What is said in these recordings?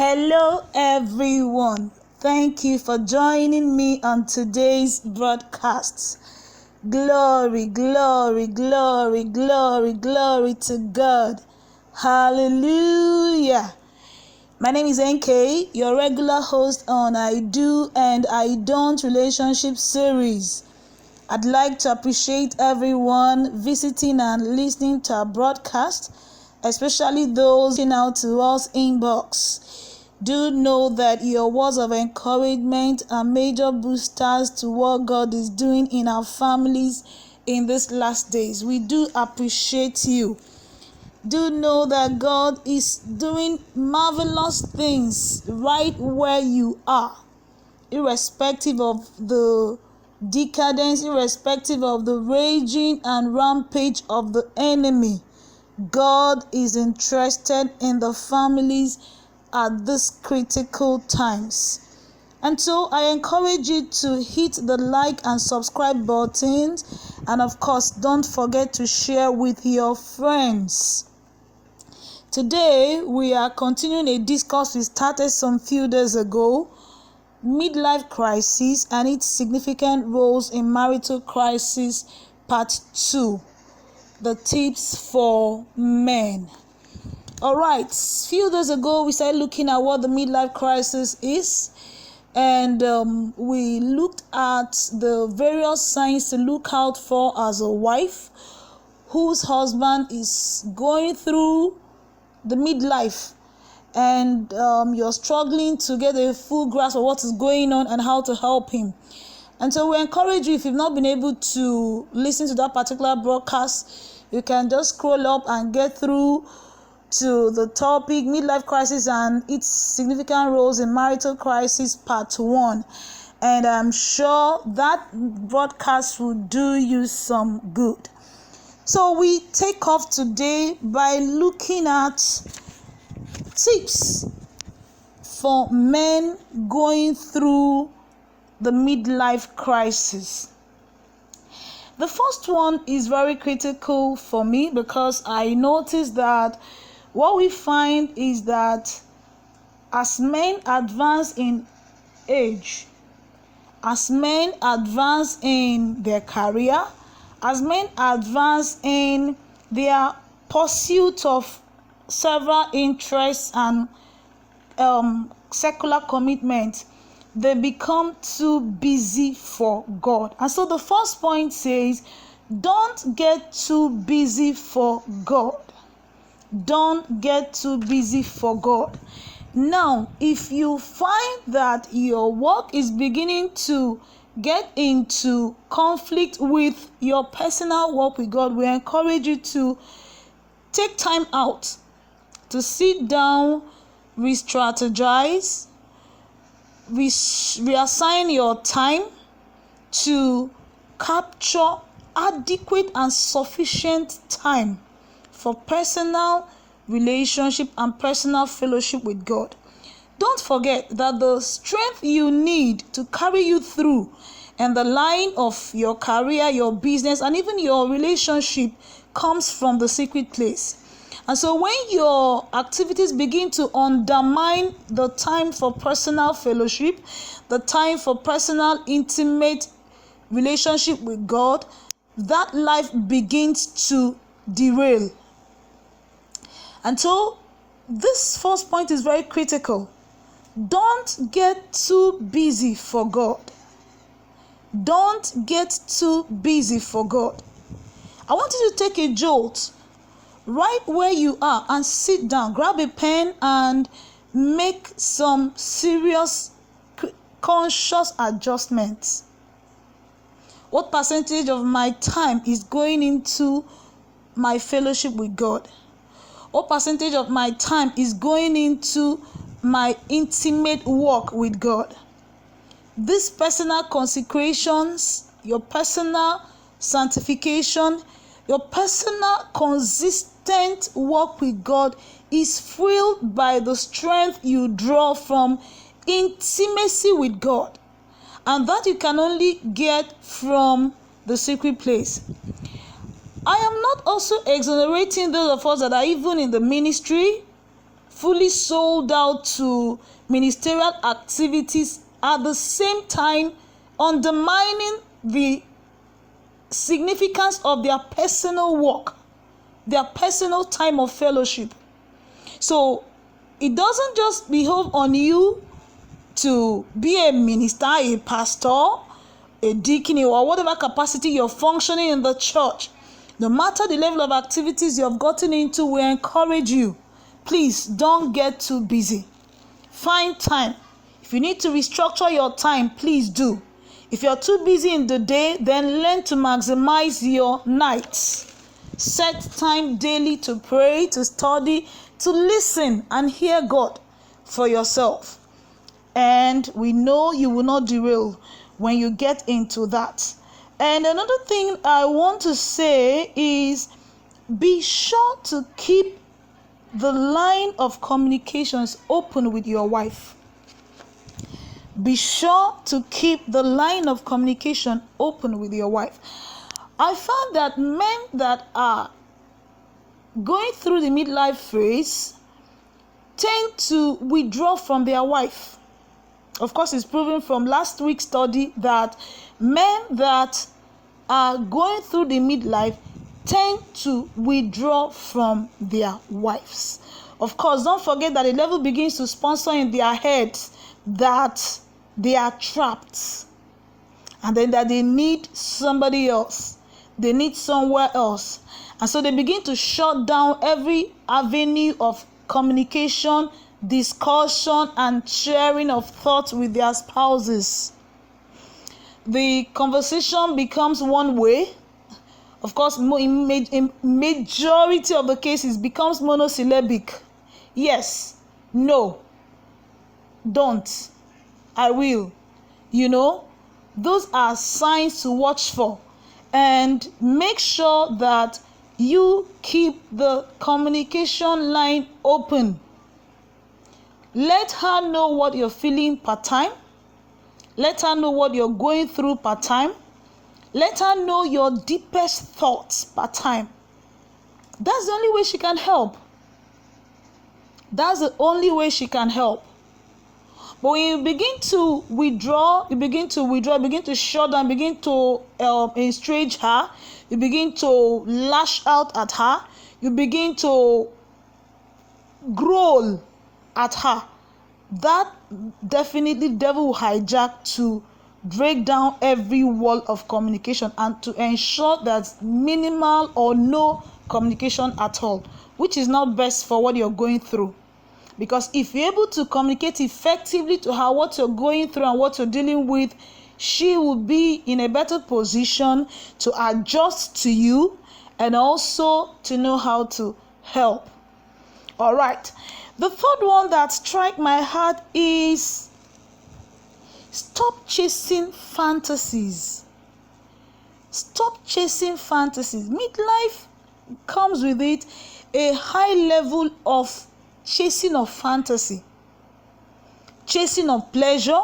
Hello, everyone. Thank you for joining me on today's broadcast. Glory, glory, glory, glory, glory to God. Hallelujah. My name is NK, your regular host on I Do and I Don't Relationship series. I'd like to appreciate everyone visiting and listening to our broadcast, especially those reaching out to us inbox. Do know that your words of encouragement are major boosters to what God is doing in our families in these last days. We do appreciate you. Do know that God is doing marvelous things right where you are, irrespective of the decadence, irrespective of the raging and rampage of the enemy. God is interested in the families at these critical times. And so I encourage you to hit the like and subscribe buttons, and of course don't forget to share with your friends. Today we are continuing a discourse we started some few days ago, midlife crisis and its significant roles in marital crisis, part 2, the tips for men. All right, few days ago we started looking at what the midlife crisis is, and we looked at the various signs to look out for as a wife whose husband is going through the midlife, and you're struggling to get a full grasp of what is going on and how to help him. And so we encourage you, if you've not been able to listen to that particular broadcast, you can just scroll up and get through to the topic midlife crisis and its significant roles in marital crisis, part 1. And I'm sure that broadcast will do you some good. So we take off today by looking at tips for men going through the midlife crisis. The first one is very critical for me because I noticed that what we find is that as men advance in age, as men advance in their career, as men advance in their pursuit of several interests and secular commitments, they become too busy for God. And so the first point says, don't get too busy for God. Don't get too busy for God. Now, if you find that your work is beginning to get into conflict with your personal work with God, we encourage you to take time out to sit down, re-strategize, reassign your time to capture adequate and sufficient time for personal relationship and personal fellowship with God. Don't forget that the strength you need to carry you through and the line of your career, your business, and even your relationship comes from the secret place. And so when your activities begin to undermine the time for personal fellowship, the time for personal intimate relationship with God, that life begins to derail. And so this first point is very critical. Don't get too busy for God. Don't get too busy for God. I want you to take a jolt right where you are and sit down, grab a pen and make some serious conscious adjustments. What percentage of my time is going into my fellowship with God? What percentage of my time is going into my intimate walk with God? These personal consecrations, your personal sanctification, your personal consistent walk with God is fueled by the strength you draw from intimacy with God, and that you can only get from the secret place. I am not also exonerating those of us that are even in the ministry fully sold out to ministerial activities, at the same time undermining the significance of their personal work, their personal time of fellowship. So it doesn't just behove on you to be a minister, a pastor, a deacon, or whatever capacity you're functioning in the church. No matter the level of activities you have gotten into, we encourage you, please don't get too busy. Find time. If you need to restructure your time, please do. If you're too busy in the day, then learn to maximize your nights. Set time daily to pray, to study, to listen and hear God for yourself. And we know you will not derail when you get into that. And another thing I want to say is, be sure to keep the line of communications open with your wife. Be sure to keep the line of communication open with your wife. I found that men that are going through the midlife phase tend to withdraw from their wife. Of course, it's proven from last week's study that men that are going through the midlife tend to withdraw from their wives. Of course, don't forget that the devil begins to sponsor in their heads that they are trapped, and then that they need somebody else, they need somewhere else. And so they begin to shut down every avenue of communication, discussion, and sharing of thoughts with their spouses. The conversation becomes one way. Of course, in majority of the cases, becomes monosyllabic. Yes, no, don't, I will. Those are signs to watch for. And make sure that you keep the communication line open. Let her know what you're feeling part time. Let her know what you're going through part time. Let her know your deepest thoughts part time. That's the only way she can help. That's the only way she can help. But when you begin to withdraw, you begin to shut down, begin to estranged her, you begin to lash out at her, you begin to growl at her, that definitely devil will hijack to break down every wall of communication and to ensure that minimal or no communication at all, which is not best for what you're going through. Because if you're able to communicate effectively to her what you're going through and what you're dealing with, she will be in a better position to adjust to you and also to know how to help. All right. The third one that strikes my heart is stop chasing fantasies. Stop chasing fantasies. Midlife comes with it a high level of chasing of fantasy, chasing of pleasure,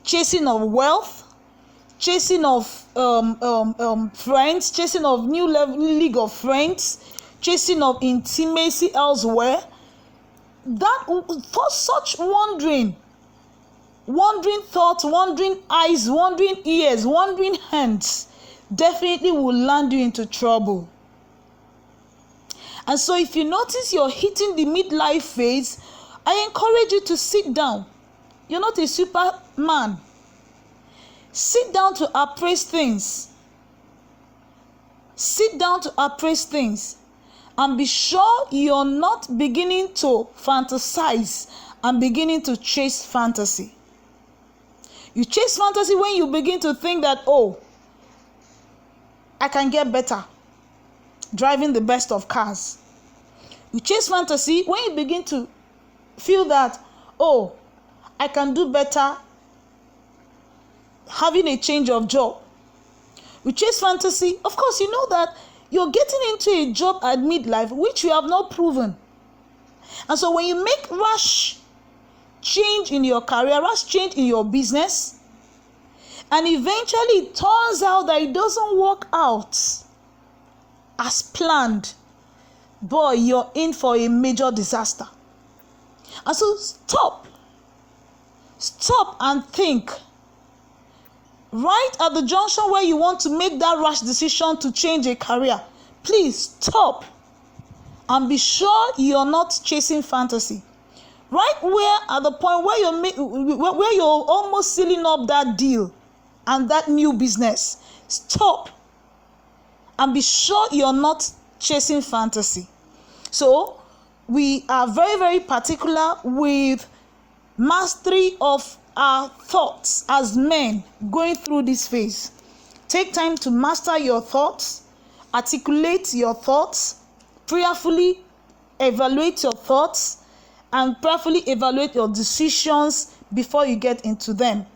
chasing of wealth, chasing of friends, chasing of new league of friends, chasing of intimacy elsewhere. That for such wandering thoughts, wandering eyes, wandering ears, wandering hands definitely will land you into trouble. And so if you notice you're hitting the midlife phase, I encourage you to sit down. You're not a superman. Sit down to appraise things. Sit down to appraise things. And be sure you're not beginning to fantasize and beginning to chase fantasy. You chase fantasy when you begin to think that, oh, I can get better driving the best of cars. You chase fantasy when you begin to feel that, oh, I can do better having a change of job. You chase fantasy. Of course, you know that you're getting into a job at midlife which you have not proven. And so when you make rash change in your career, rash change in your business, and eventually it turns out that it doesn't work out as planned, boy, you're in for a major disaster. And so stop and think. Right at the junction where you want to make that rash decision to change a career, please stop and be sure you're not chasing fantasy. Right where at the point where you're almost sealing up that deal and that new business, stop and be sure you're not chasing fantasy. So we are very, very particular with mastery of our thoughts as men going through this phase. Take time to master your thoughts, articulate your thoughts, prayerfully evaluate your thoughts, and prayerfully evaluate your decisions before you get into them,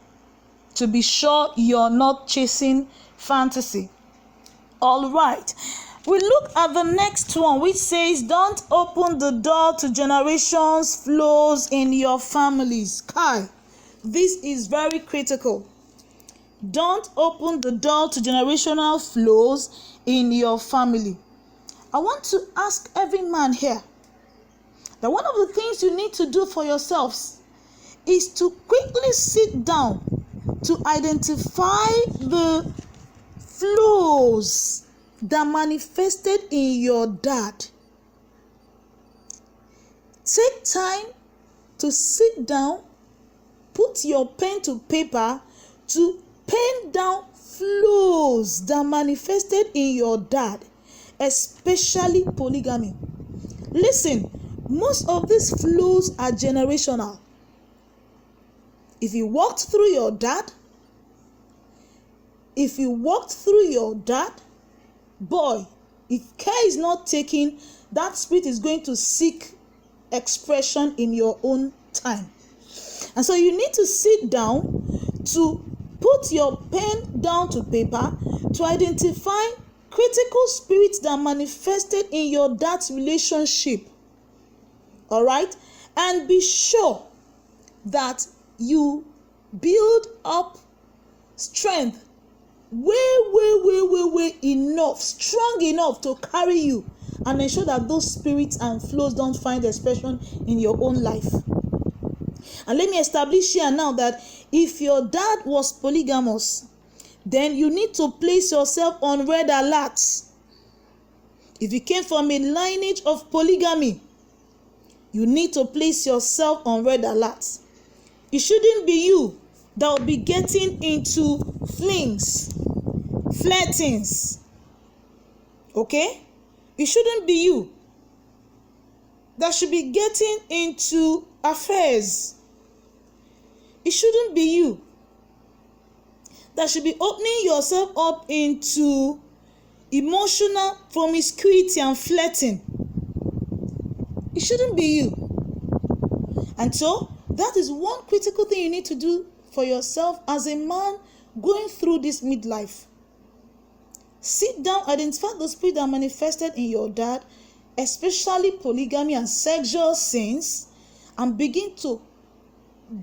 to be sure you're not chasing fantasy. All right, we look at the next one, which says, don't open the door to generations flows in your families. Kai, this is very critical. Don't open the door to generational flows in your family. I want to ask every man here that one of the things you need to do for yourselves is to quickly sit down to identify the flows that manifested in your dad. Take time to sit down, put your pen to paper to pen down flows that manifested in your dad, especially polygamy. Listen, most of these flows are generational. If you walked through your dad, boy, if care is not taken, that spirit is going to seek expression in your own time. And so you need to sit down to put your pen down to paper to identify critical spirits that manifested in your dad's relationship. All right? And be sure that you build up strength way enough, strong enough to carry you and ensure that those spirits and flows don't find expression in your own life. And let me establish here now that if your dad was polygamous, then you need to place yourself on red alert. If you came from a lineage of polygamy, you need to place yourself on red alert. It shouldn't be you that will be getting into flings, flirtings. Okay? It shouldn't be you that should be getting into affairs. It shouldn't be you that should be opening yourself up into emotional promiscuity and flirting. It shouldn't be you. And so that is one critical thing you need to do for yourself as a man going through this midlife. Sit down, identify the spirit that manifested in your dad, especially polygamy and sexual sins, and begin to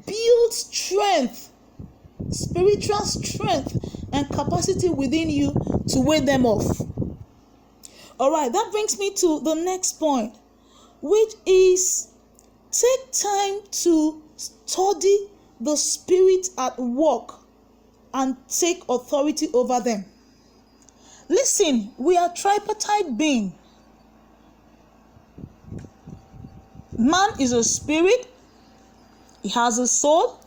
build strength, spiritual strength and capacity within you to weigh them off. All right, that brings me to the next point, which is take time to study the spirit at work and take authority over them. Listen, we are tripartite being. Man is a spirit, he has a soul,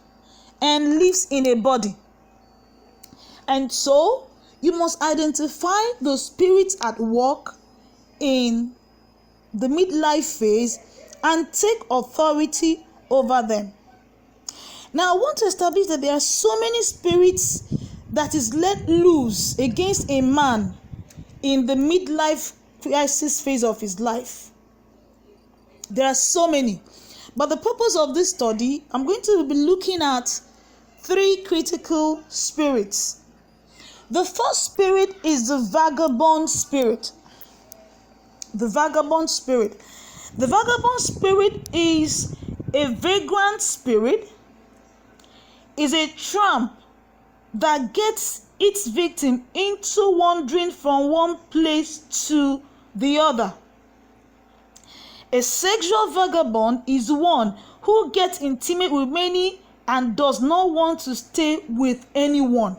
and lives in a body. And so, you must identify the spirits at work in the midlife phase and take authority over them. Now, I want to establish that there are so many spirits that is let loose against a man in the midlife crisis phase of his life. There are so many. But the purpose of this study, I'm going to be looking at 3 critical spirits. The first spirit is the vagabond spirit. The vagabond spirit. The vagabond spirit is a vagrant spirit, is a tramp that gets its victim into wandering from one place to the other. A sexual vagabond is one who gets intimate with many and does not want to stay with anyone.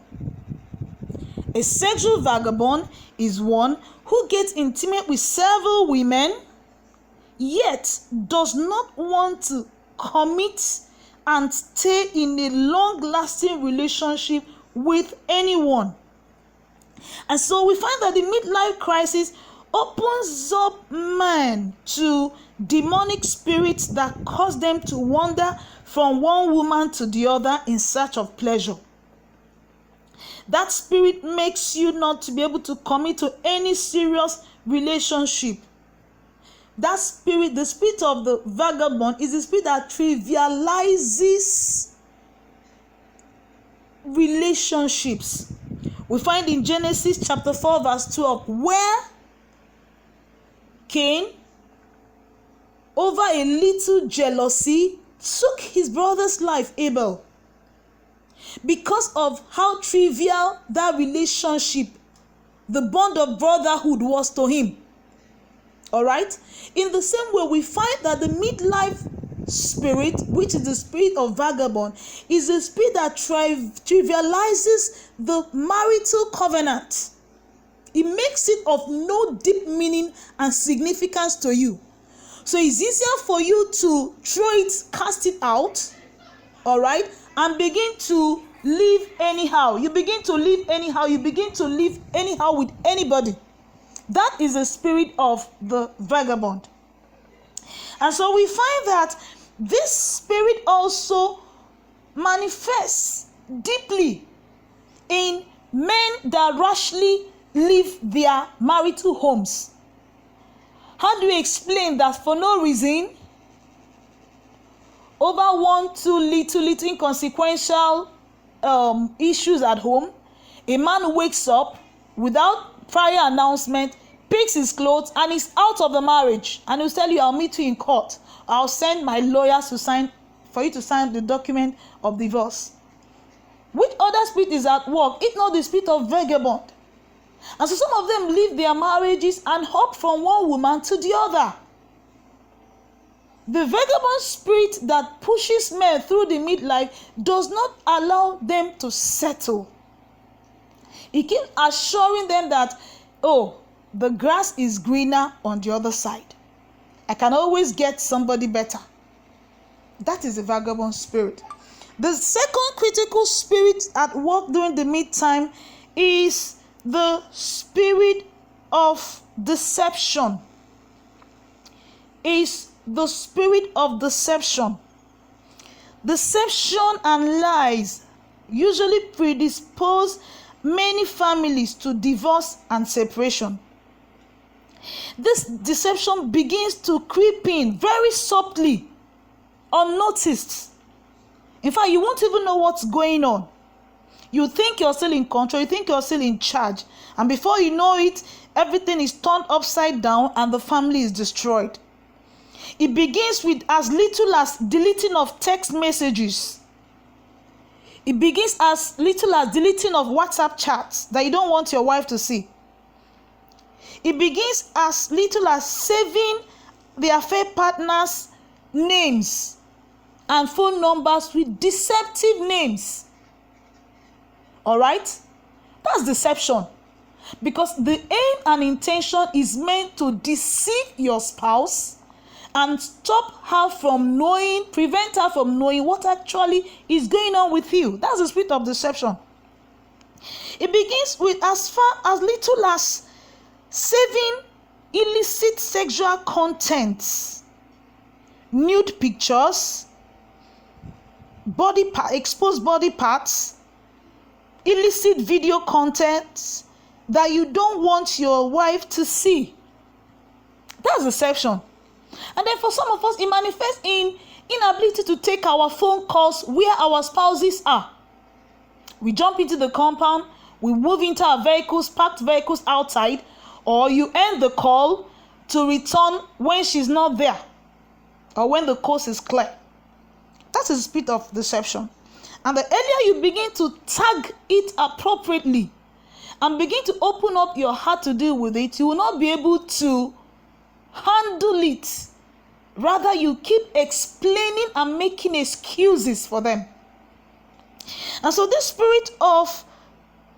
A sexual vagabond is one who gets intimate with several women, yet does not want to commit and stay in a long-lasting relationship with anyone. And so we find that the midlife crisis opens up men to demonic spirits that cause them to wander from one woman to the other in search of pleasure. That spirit makes you not to be able to commit to any serious relationship. That spirit, the spirit of the vagabond, is the spirit that trivializes relationships. We find in Genesis chapter 4 verse 12 where Cain, over a little jealousy, took his brother's life, Abel, because of how trivial that relationship, the bond of brotherhood, was to him. All right? In the same way, we find that the midlife spirit, which is the spirit of vagabond, is a spirit that trivializes the marital covenant. It makes it of no deep meaning and significance to you. So it's easier for you to throw it, cast it out, all right, and begin to live anyhow. You begin to live anyhow. You begin to live anyhow with anybody. That is the spirit of the vagabond. And so we find that this spirit also manifests deeply in men that rashly leave their marital homes. How do you explain that for no reason, over one, two little inconsequential issues at home, a man wakes up without prior announcement, picks his clothes, and is out of the marriage, and he'll tell you, I'll meet you in court. I'll send my lawyers to sign, for you to sign the document of divorce. Which other spirit is at work? It's not the spirit of vagabond. And so some of them leave their marriages and hop from one woman to the other. The vagabond spirit that pushes men through the midlife does not allow them to settle. It keeps assuring them that, oh, the grass is greener on the other side. I can always get somebody better. That is the vagabond spirit. The second critical spirit at work during the midtime is the spirit of deception. Is the spirit of deception. Deception and lies usually predispose many families to divorce and separation. This deception begins to creep in very subtly, unnoticed. In fact, you won't even know what's going on. You think you're still in control, you think you're still in charge, and before you know it, everything is turned upside down and the family is destroyed. It begins with as little as deleting of text messages. It begins as little as deleting of WhatsApp chats that you don't want your wife to see. It begins as little as saving the affair partner's names and phone numbers with deceptive names. All right? That's deception. Because the aim and intention is meant to deceive your spouse and stop her from knowing, prevent her from knowing what actually is going on with you. That's the spirit of deception. It begins with as far as little as saving illicit sexual content, nude pictures, exposed body parts, illicit video content that you don't want your wife to see. That's deception. And then for some of us, it manifests in inability to take our phone calls where our spouses are. We jump into the compound, we move into our vehicles, parked vehicles outside, or you end the call to return when she's not there or when the coast is clear. That is the spirit of deception. And the earlier you begin to tag it appropriately and begin to open up your heart to deal with it, you will not be able to handle it Rather, you keep explaining and making excuses for them. And so this spirit of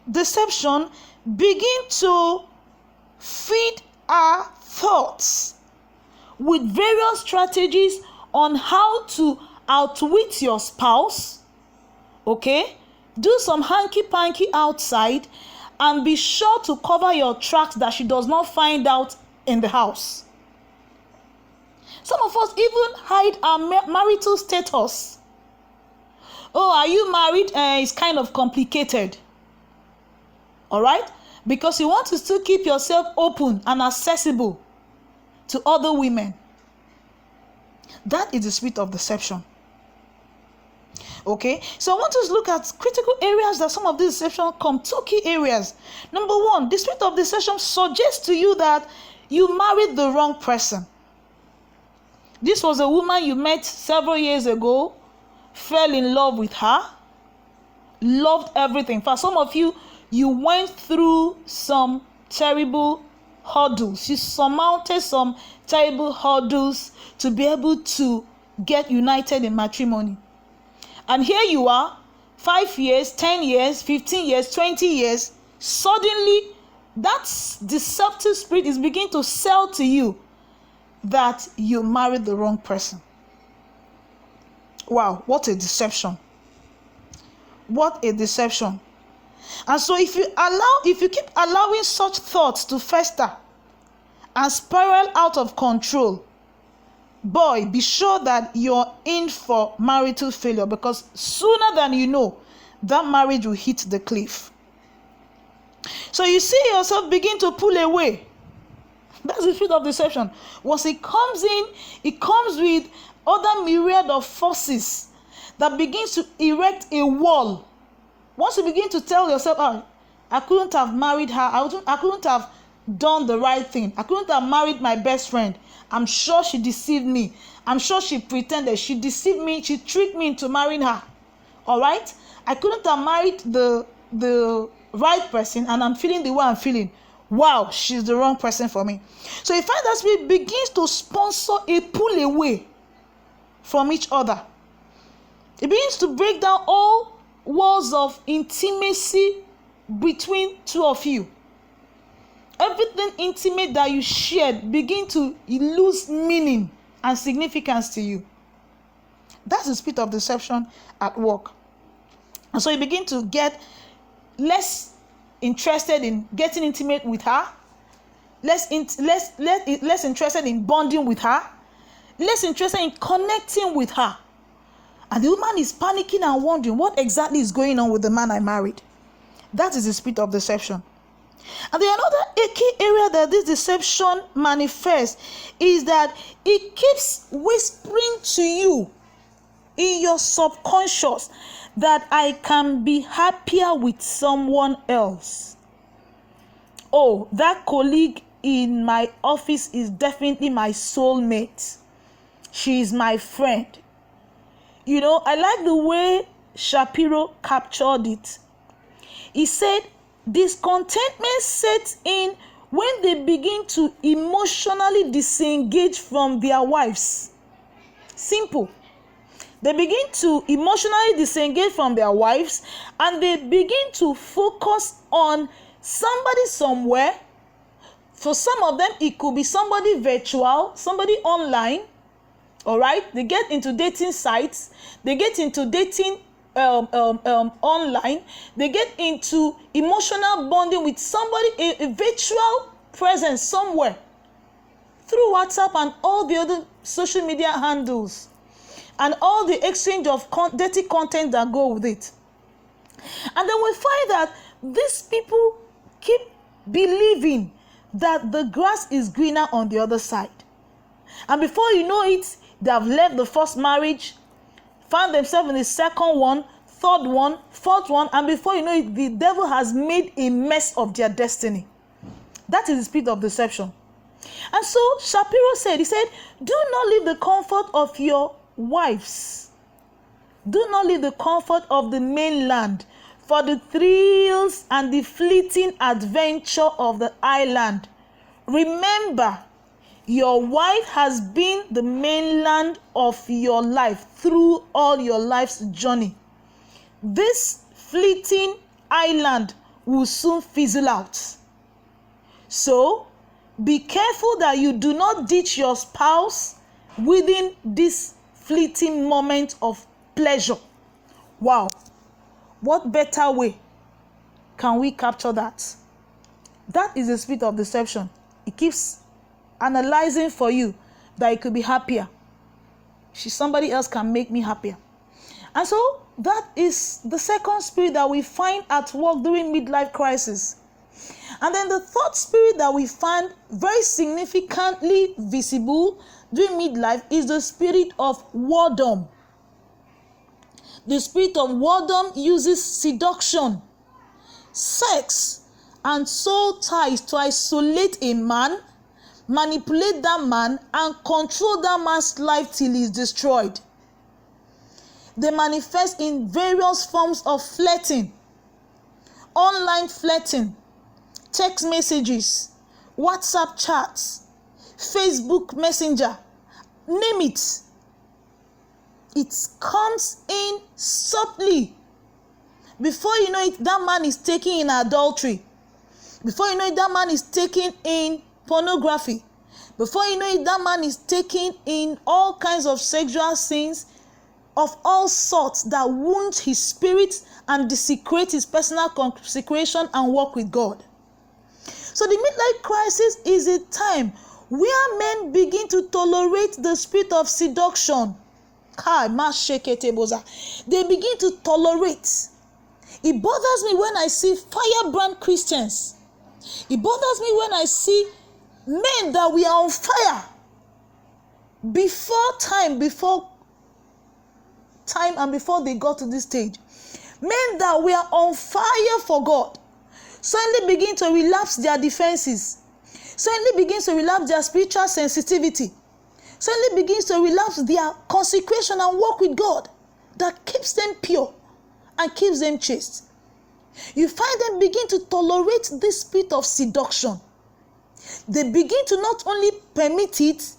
deception begin to feed our thoughts with various strategies on how to outwit your spouse. Okay? Do some hanky-panky outside and be sure to cover your tracks that she does not find out in the house. Some of us even hide our marital status. Oh, are you married? It's kind of complicated. All right? Because you want to still keep yourself open and accessible to other women. That is the spirit of deception. Okay? So I want us to look at critical areas that some of these deception come. 2 key areas. Number 1, the spirit of deception suggests to you that you married the wrong person. This was a woman you met several years ago, fell in love with her, loved everything. For some of you, you went through some terrible hurdles. You surmounted some terrible hurdles to be able to get united in matrimony. And here you are, 5 years, 10 years, 15 years, 20 years. Suddenly, that deceptive spirit is beginning to sell to you that you married the wrong person. Wow, what a deception. What a deception. And so if you keep allowing such thoughts to fester and spiral out of control, boy, be sure that you're in for marital failure, because sooner than you know, that marriage will hit the cliff. So you see yourself begin to pull away. That's the spirit of deception. Once it comes in, it comes with other myriad of forces that begins to erect a wall. Once you begin to tell yourself, I couldn't have married her, I couldn't have done the right thing, I couldn't have married my best friend, I'm sure she deceived me, I'm sure she pretended, she deceived me, she tricked me into marrying her. All right? I couldn't have married the right person, and I'm feeling the way I'm feeling. Wow, she's the wrong person for me. So you find that spirit begins to sponsor a pull away from each other. It begins to break down all walls of intimacy between two of you. Everything intimate that you shared begin to lose meaning and significance to you. That's the spirit of deception at work. And so you begin to get less interested in getting intimate with her, less interested in bonding with her, less interested in connecting with her. And the woman is panicking and wondering what exactly is going on with the man I married. That is the spirit of deception. And the another key area that this deception manifests is that it keeps whispering to you in your subconscious that I can be happier with someone else. Oh, that colleague in my office is definitely my soulmate. She is my friend. You know, I like the way Shapiro captured it. He said, discontentment sets in when they begin to emotionally disengage from their wives. Simple. They begin to emotionally disengage from their wives, and they begin to focus on somebody somewhere. For some of them, it could be somebody virtual, somebody online. All right? They get into dating sites. They get into dating online. They get into emotional bonding with somebody, a virtual presence somewhere, through WhatsApp and all the other social media handles, and all the exchange of dirty content that go with it. And then we find that these people keep believing that the grass is greener on the other side. And before you know it, they have left the first marriage, found themselves in the second one, third one, fourth one, and before you know it, the devil has made a mess of their destiny. That is the spirit of deception. And so Shapiro said, he said, do not leave the comfort of your wives. Do not leave the comfort of the mainland for the thrills and the fleeting adventure of the island. Remember, Your wife has been the mainland of your life through all your life's journey. This fleeting island will soon fizzle out. So, be careful that you do not ditch your spouse within this fleeting moment of pleasure. Wow, what better way can we capture that? That is the spirit of deception. It keeps analyzing for you that it could be happier. Somebody else can make me happier. And so that is the second spirit that we find at work during midlife crisis. And then the third spirit that we find very significantly visible during midlife is the spirit of whoredom. The spirit of whoredom uses seduction, sex, and soul ties to isolate a man, manipulate that man, and control that man's life till he is destroyed. They manifest in various forms of flirting, online flirting, text messages, WhatsApp chats, Facebook Messenger, name it. It comes in subtly. Before you know it, that man is taken in adultery. Before you know it, that man is taken in pornography. Before you know it, that man is taken in all kinds of sexual sins of all sorts that wound his spirit and desecrate his personal consecration and walk with God. So the midlife crisis is a time where men begin to tolerate the spirit of seduction. They begin to tolerate. It bothers me when I see firebrand Christians. It bothers me when I see men that we are on fire before time and before they got to this stage. Men that we are on fire for God suddenly begin to relapse their defenses, suddenly begins to relapse their spiritual sensitivity, suddenly begins to relapse their consecration and walk with God that keeps them pure and keeps them chaste. You find them begin to tolerate this spirit of seduction. They begin to not only permit it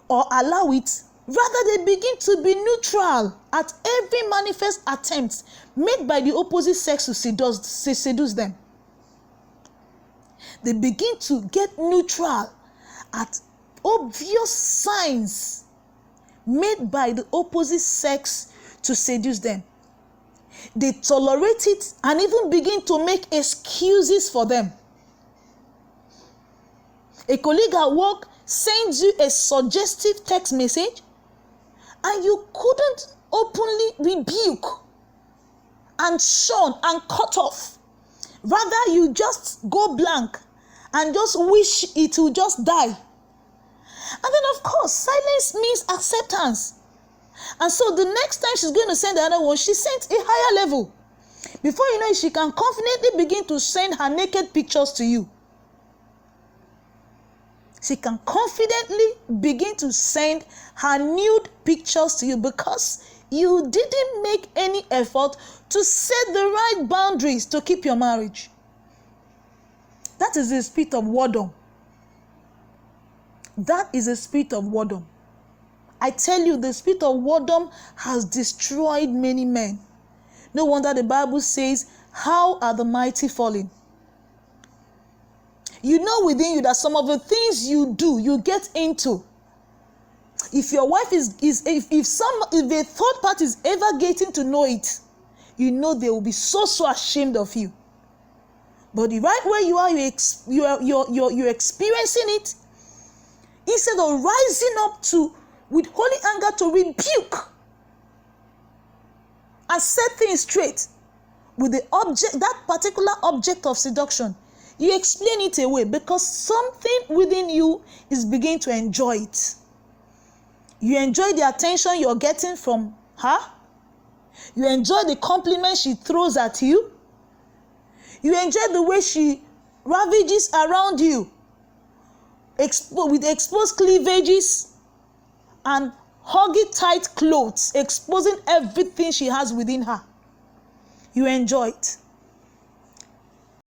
or allow it, rather they begin to be neutral at every manifest attempt made by the opposite sex to seduce them. They begin to get neutral at obvious signs made by the opposite sex to seduce them. They tolerate it and even begin to make excuses for them. A colleague at work sends you a suggestive text message and you couldn't openly rebuke and shun and cut off. Rather, you just go blank and just wish it will just die. And then, of course, silence means acceptance. And so the next time she's going to send another one, she sent a higher level. Before you know it, she can confidently begin to send her naked pictures to you. She can confidently begin to send her nude pictures to you because you didn't make any effort to set the right boundaries to keep your marriage. That is the spirit of whoredom. That is the spirit of whoredom. I tell you, the spirit of whoredom has destroyed many men. No wonder the Bible says, "How are the mighty fallen?" You know within you that some of the things you do, you get into. If your wife if a third party is ever getting to know it, you know they will be so ashamed of you. But the right where you are, you're experiencing it. Instead of rising up with holy anger to rebuke and set things straight with that particular object of seduction, you explain it away because something within you is beginning to enjoy it. You enjoy the attention you're getting from her. You enjoy the compliments she throws at you. You enjoy the way she ravages around you with exposed cleavages and huggy tight clothes, exposing everything she has within her. You enjoy it.